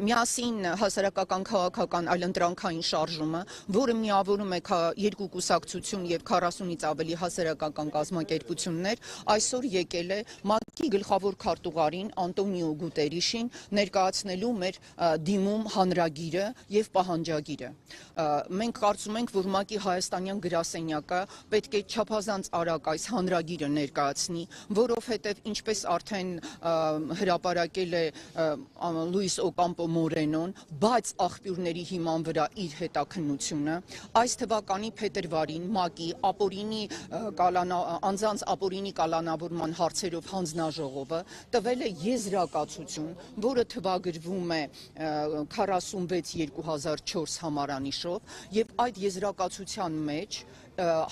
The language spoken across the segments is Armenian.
միասին հասարակական քաղաքական այլընտրանքային շարժումը, որը միավորում է երկու կուսակցություն եւ 40-ից ավելի հասարակական կազմակերպություններ, այսօր եկել է ՄԱԿ-ի գլխավոր քարտուղարին Անտոնիո Գուտերիշին ներկայացնելու մեր դիմում հանրագիրը եւ պահանջագիրը։ Մենք կարծում ենք, որ ՄԱԿ-ի հայաստանյան գրասենյակը պետք է չափազանց արագ այս հանրագիրը ներկայացնի, որովհետեւ ինչպես արդեն հրապարակել է Լուիս Օկամպո Մորենոն, բայց աղբյուրների հիման վրա իր հետաքննությունը, այս թվականի փետրվարին ՄԱԿ-ի անձանց ապօրինի կալանավորման հարցերով հանձնաժողովը տվել է եզրակացություն, որը թվագրվում է 46/2004 համարանիշով, եւ այդ եզրակացության մեջ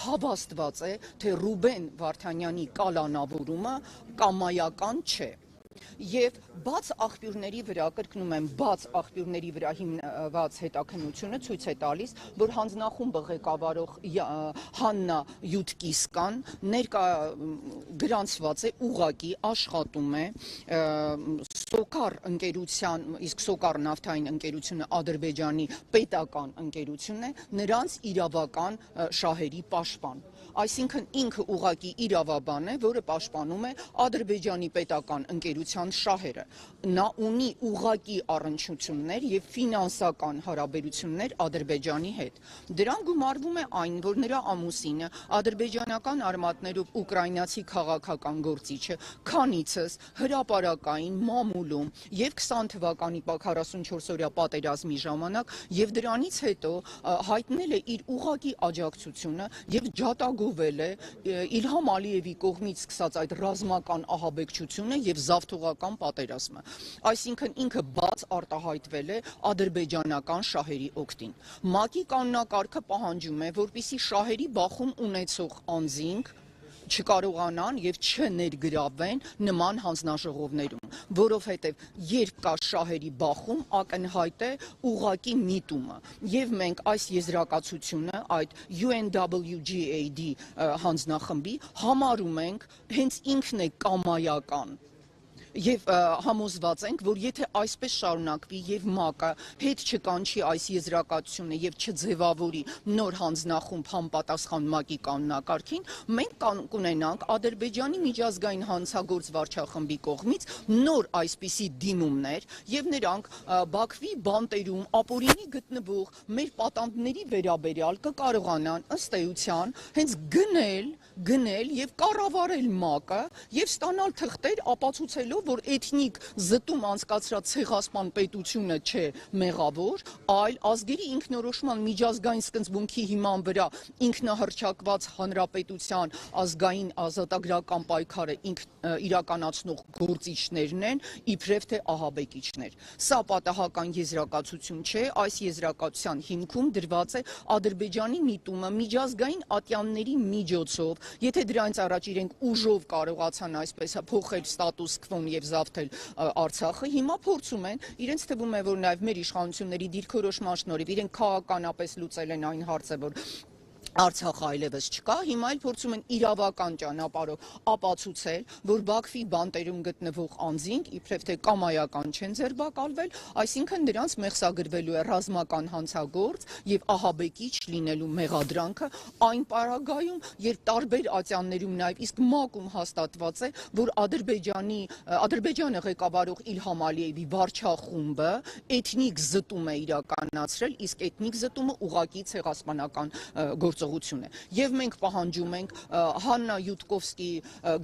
հավաստված է, թե Ռուբեն Վարդանյանի կալանավորումը կամայական չէ։ Եվ բաց աղբյուրների վրա, կրկնում եմ, բաց աղբյուրների վրա հիմնված հետաքննությունը ցույց է տալիս, որ հանձնախումբը ղեկավարող Հաննա Յուտկիսկան գրանցված է ուղղակի աշխատում է Սոկար ընկերության, իսկ Սոկար նավթային ընկերությունը Ադրբեջանի պետական ընկերություն է, նրանց իրավական շահերի պաշտպան։ Այսինքն ինքը ուղղակի իրավաբան է, որը պաշտպանում է Ադրբեջանի պետական ընկերության շահերը։ Նա ունի ուղղակի առնչություններ եւ ֆինանսական հարաբերություններ Ադրբեջանի հետ։ Դրան գումարվում է այն, որ նրա ամուսինը ադրբեջանական արմատներով ուկրաինացի քաղաքական գործիչը քանիցս հրապարակային մամուլում եւ 20 թվականի 44-օրյա պատերազմի ժամանակ եւ դրանից հետո հայտնել է իր ուղղակի աջակցությունը եւ ջատագովել է Իլհամ Ալիևի կողմից սկսած այդ ռազմական ահաբեկչությունը եւ զավթողական պատերազմը։ Այսինքն ինքը բաց արտահայտվել է ադրբեջանական շահերի օգտին։ ՄԱԿ-ի կանոնակարգը պահանջում է, որպեսզի շահերի բախում ունեցող անձինք չկարողանան եւ չներգրավվեն նման հանձնաժողովներում, որովհետեւ երբ կա շահերի բախում, ակնհայտ է ուղղակի միտումը, եւ մենք այս եզրակացությունը, այդ UNWGAD հանձնախմբի համարում ենք հենց ինքն է կամայական։ Եվ համոզված ենք, որ եթե այսպես շարունակվի եւ ՄԱԿ-ը հետ չկանչի այս եզրակացությունը եւ չձևավորի նոր հանձնախումբ համապատասխան ՄԱԿ-ի կանոնակարգին, մենք կունենանք Ադրբեջանի միջազգային հանցագործ վարչախմբի կողմից նոր այսպիսի դիմումներ եւ նրանք Բաքվի բանտերում ապօրինի գտնվող մեր պատանդների վերաբերյալ կկարողանան ըստ էության հենց գնել եւ կառավարել ՄԱԿ-ը եւ ստանալ թղթեր ապացուցելով, որ էթնիկ զտում անցկացրած ցեղասպան պետությունը չէ մեղավոր, այլ ազգերի ինքնորոշման միջազգային սկզբունքի հիման վրա ինքնահռչակված հանրապետության ազգային ազատագրական պայքարը իրականացնող գործիչներն են, իբրև թե ահաբեկիչներ։ Սա պատահական եզրակացություն չէ, այս եզրակացության հիմքում դրված է Ադրբեջանի միտումը միջազգային ատյանների միջոցով, եթե դրանից առաջ իրենք ուժով կարողացան այսպես փոխել ստատուս քվոն եւ զավթել Արցախը, հիմա փորձում են, իրենց թվում է, որ նաեւ մեր իշխանությունների դիրքորոշման շնորհիվ իրենք քաղաքականապես լուծել են այն հարցը, որ Արցախը այլևս չկա, հիմա էլ փորձում են իրավական ճանապարհով ապացուցել, որ Բաքվի բանտերում գտնվող անձինք իբրև թե կամայական չեն ձերբակալվել, այսինքն դրանց մեղսագրվելու է ռազմական հանցագործ եւ ահաբեկիչ լինելու մեղադրանքը այն պարագայում, երբ տարբեր ատյաններում նաեւ իսկ ՄԱԿ-ում հաստատված է, որ Ադրբեջանը ղեկավարող Իլհամ Ալիևի վարչախումբը էթնիկ զտում է իրականացրել, իսկ էթնիկ զտումը ուղղակի ցեղասպանական գործողություն է։ Եվ մենք պահանջում ենք Հաննա Յուտկովսկի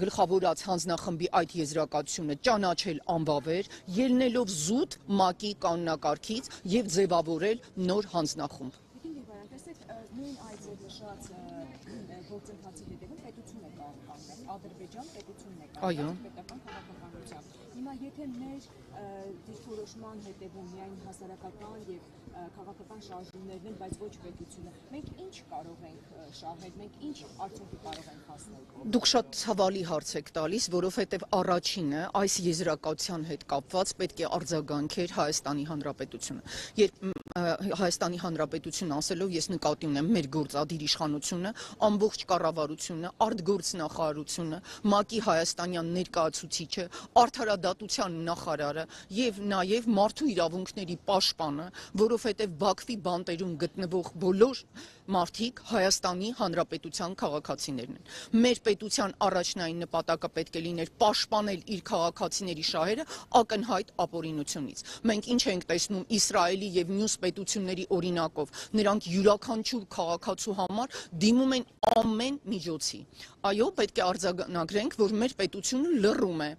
գլխավորած հանձնախմբի այդ եզրակացությունը ճանաչել անվավեր, ելնելով զուտ ՄԱԿ-ի կանոնակարգից եւ ձևավորել նոր հանձնախումբ։ Նույն այդ նշած գործընթացի հետևում պետություն է կանգնել, Ադրբեջան պետությունն է կանգնել պետական քաղաքականությամբ։ Հիմա եթե մեր դիրքորոշման հետևում միայն հասարակական եւ քաղաքական շարժումներն են, բայց ոչ պետությունը, մենք ինչ կարող ենք շահել, մենք ինչ արդյունքի կարող ենք հասնել։ Դուք շատ ցավալի հարց եք տալիս, որովհետեւ առաջինը այս եզրակացության հետ կապված պետք է արձագանքեր Հայաստանի Հանրապետությունը։ Երբ Հայաստանի Հանրապետություն ասելով ես նկատի ունեմ մեր գործադիր իշխանությունը, ամբողջ կառավարությունը, արտգործնախարարությունը, ՄԱԿ-ի հայաստանյան ներկայացուցիչը, արդարադատության ազատության նախարարը եւ նաեւ մարդու իրավունքների պաշտպանը, որովհետեւ Բաքվի բանտերում գտնվող բոլոր մարդիկ Հայաստանի Հանրապետության քաղաքացիներն են։ Մեր պետության առաջնային նպատակը պետք է լիներ պաշտպանել իր քաղաքացիների շահերը ակնհայտ ապօրինությունից։ Մենք ինչ ենք տեսնում Իսրայելի եւ մյուս պետությունների օրինակով, նրանք յուրաքանչյուր քաղաքացու համար դիմում են ամեն միջոցի։ Այո, պետք է արձանագրենք, որ մեր պետությունը լռում է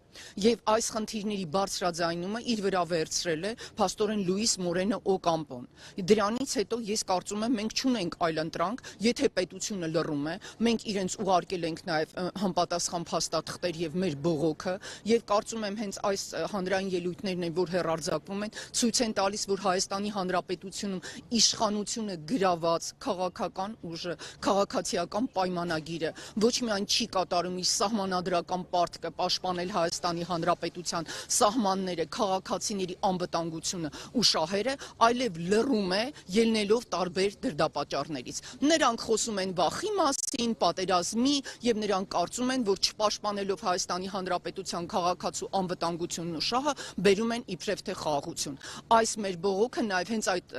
եւ այս խնդիրների բարձրաձայնումը իր վրա վերցրել է փաստորեն Լուիս Մորենո Օկամպոն։ Դրանից հետո ես կարծում եմ մենք չունենք այլ ընտրանք, եթե պետությունը լռում է, մենք իրենց ուղարկել ենք նաեւ համապատասխան փաստաթղթեր եւ մեր բողոքը եւ կարծում եմ հենց այս հանրային ելույթներն են, որ հեռարձակվում են, ցույց են տալիս, որ Հայաստանի Հանրապետությունում իշխանությունը գրաված քաղաքական ուժը, քաղաքացիական պայմանագիրը ոչ միայն չի կատարում իր սահմանադրական պարտքը պաշտպանել Հայաստանի Հանրապետության սահմանները, քաղաքացիների անվտանգությունը ու շահերը, այլև լռում է ելնելով տարբեր դրդապատճառներից։ Նրանք խոսում են վախի մասին, պատերազմի եւ նրանք կարծում են, որ չպաշտպանելով Հայաստանի Հանրապետության քաղաքացու անվտանգությունն ու շահը բերում են իբրև թե խաղաղություն։ Այս մեր բողոքը նաեւ հենց այդ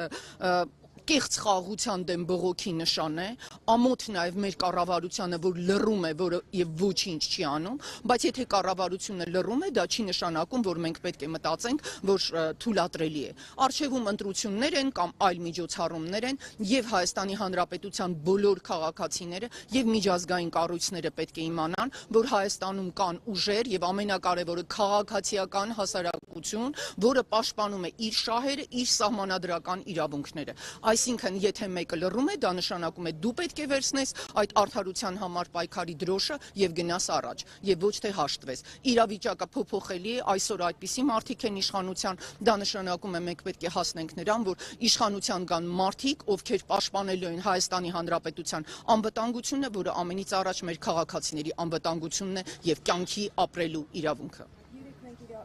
կեղծ խաղաղության դեմ բողոքի նշան է, ամոթ նաև մեր կառավարությանը, որ լռում է, որը եւ ոչինչ չի անում, բայց եթե կառավարությունը լռում է, դա չի նշանակում, որ մենք պետք է մտածենք, որ թույլատրելի է։ Արժևում ընտրություններ են կամ այլ միջոցառումներ են, եւ Հայաստանի Հանրապետության բոլոր քաղաքացիները եւ միջազգային կառույցները պետք է իմանան, որ Հայաստանում կան ուժեր եւ ամենակարևորը քաղաքացիական հասարակություն, որը պաշտպանում է իր շահերը, իր սահմանադրական իրավունքները։ Այսինքն, եթե մեկը լռում է, դա նշանակում է դու պետք է վերցնես այդ արդարության համար պայքարի դրոշը եւ գնաս առաջ, եւ ոչ թե հաշտվես։ Իրավիճակը փոփոխելի է, այսօր այդպիսի մարդիկ են իշխանության, դա նշանակում է մենք պետք է հասնենք նրան, որ իշխանության կան մարդիկ, ովքեր պաշտպանելու են Հայաստանի Հանրապետության անվտանգությունը, որը ամենից առաջ մեր քաղաքացիների անվտանգությունն է եւ կյանքի ապրելու իրավունքը։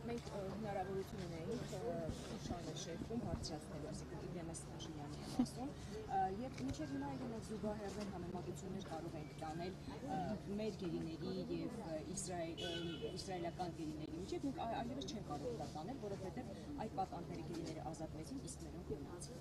Մենք հնարավորություն ունենք շարժ շեֆում բարձրացնելու, այսինքն Իլյանա Ստաշինյանի ասում, եւ մինչեւ հիմա իրենք զուգահեռներ համեմատություններ կարող ենք տանել մեր գերիների եւ իսրայելական գերիների միջեւ, մենք այլևս չենք կարող դա տանել, որովհետեւ այդ պատանների գերիները ազատվեցին, իսկ նրանք մնացին։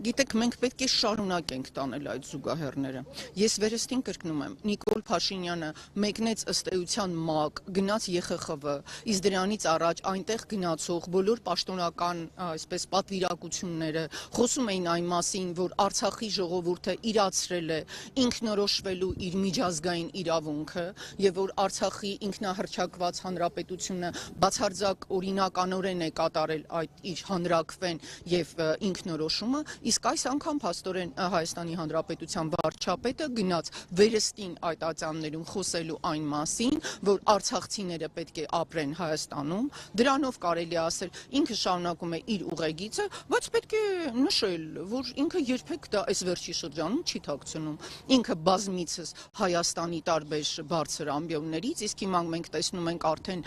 Գիտեք, մենք պետք է շարունակենք տանել այդ զուգահեռները։ Ես վերստին կրկնում եմ, Նիկոլ Փաշինյանը մեկնեց ըստ էության ՄԱԿ, գնաց ԵԽԽՎ, իսկ դրանից առաջ այնտեղ գնացող բոլոր պաշտոնական, այսպես պատվիրակությունները խոսում էին այն մասին, որ Արցախի ժողովուրդը իրացրել է ինքնորոշվելու իր միջազգային իրավունքը եւ որ Արցախի ինքնահռչակված հանրապետությունը բացարձակ օրինականորեն է կատարել այդ իր հանրաքվեն եւ ինքնորոշումը, իսկ այս անգամ փաստորեն Հայաստանի Հանրապետության վարչապետը գնաց վերստին այդ ատյաններում խոսելու այն մասին, որ արցախցիները պետք է ապրեն Հայաստանում, դրանով կարելի ասել ինքը շարունակում է իր ուղեգիծը, բայց պետք է նշել, որ ինքը երբեք դա այս վերջի շրջանում չի թաքցնում։ Ինքը բազմիցս Հայաստանի տարբեր բարձր ամբիոններից, իսկ հիմա մենք տեսնում ենք արդեն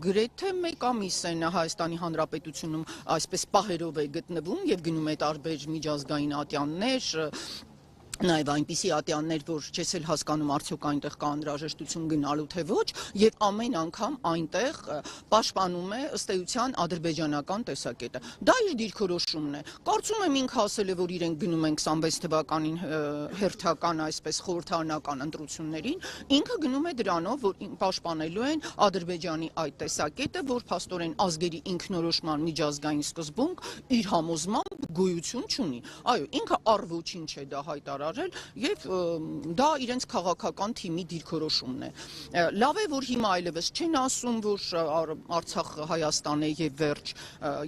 գրեթե մեկ ամիս է Հայաստանի Հանրապետությունում այսպես պահերով է գտնվում եւ գնում է տարբեր միջազգային ատյաններ, նաև այնպիսի ատյաններ, որ չես էլ հասկանում արդյոք այնտեղ կա անհրաժեշտություն գնալու թե ոչ, եւ ամեն անգամ այնտեղ պաշտպանում է ըստ էության ադրբեջանական տեսակետը։ Դա իր դիրքորոշումն է։ Կարծում եմ ինքը ասել է, որ իրենք գնում են 26 թվականին հերթական այսպես խորհրդարանական ընտրություններին, ինքը գնում է դրանով, որ պաշտպանելու են Ադրբեջանի այդ տեսակետը, որ փաստորեն ազգերի ինքնորոշման միջազգային սկզբունք իր համոզմամբ գոյություն չունի։ Այո, ինքը առ ոչինչ է դա հայտարարել եւ դա իրենց քաղաքական թիմի դիրքորոշումն է։ Լավ է, որ հիմա այլևս չեն ասում, որ Արցախը Հայաստան է եւ վերջ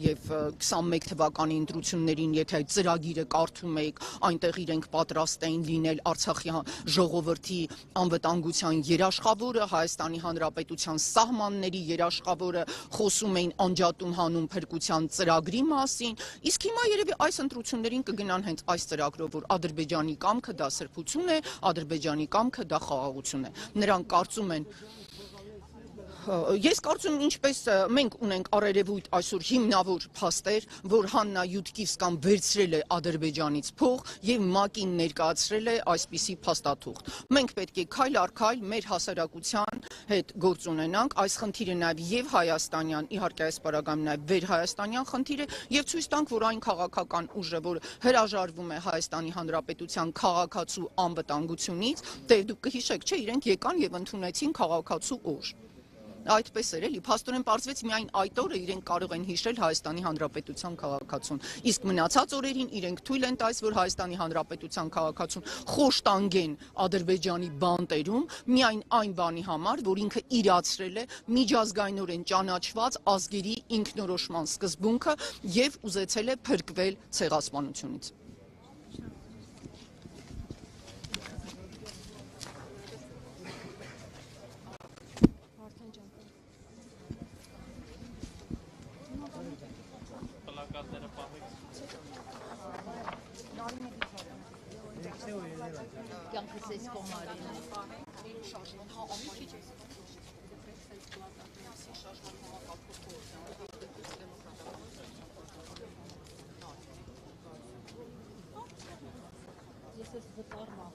եւ 21 թվականի ընտրություններին, եթե այդ ծրագիրը կարդում եք, այնտեղ իրենք պատրաստ էին լինել Արցախի ժողովրդի անվտանգության երաշխավորը, Հայաստանի Հանրապետության սահմանների երաշխավորը, խոսում էին անջատում հանուն փրկության ծրագրի մասին, իսկ հիմա երևի այս ընտրություններին կգնան հենց այս ծրագրով, որ Ադրբեջանի կամքը դա սրբություն է, Ադրբեջանի կամքը դա խաղաղություն է։ Նրանք կարծում են Ես կարծում եմ ինչպես մենք ունենք առերևույթ այսօր հիմնավոր փաստեր, որ Հաննա Յուդկիվսկան վերցրել է Ադրբեջանից փող եւ ՄԱԿ-ին ներկայացրել է այսպիսի փաստաթուղթ։ Մենք պետք է քայլ առ քայլ մեր հասարակության հետ գործ ունենանք, այս խնդիրը նաեւ եւ հայաստանյան, իհարկե այս պարագայում նաեւ վերհայաստանյան խնդիր է եւ ցույց տանք, որ այն քաղաքական ուժը, որ հրաժարվում է Հայաստանի Հանրապետության քաղաքացու անվտանգությունից, դե դուք կհիշեք, չէ, իրենք եկան եւ ընդունեցին քաղաքացու օր։ Այդպես էր էլի, փաստորեն պարզվեց միայն այդ օրը իրենք կարող են հիշել Հայաստանի Հանրապետության քաղաքացուն, իսկ մնացած օրերին իրենք թույլ են տալիս, որ Հայաստանի Հանրապետության քաղաքացուն խոշտանգեն Ադրբեջանի բանտերում միայն այն բանի համար, որ ինքը իրացրել է միջազգայինորեն ճանաչված ազգերի ինքնորոշման սկզբունքը եւ ուզեցել է փրկվել ցեղասպանությունից։ Ես ես վտարմա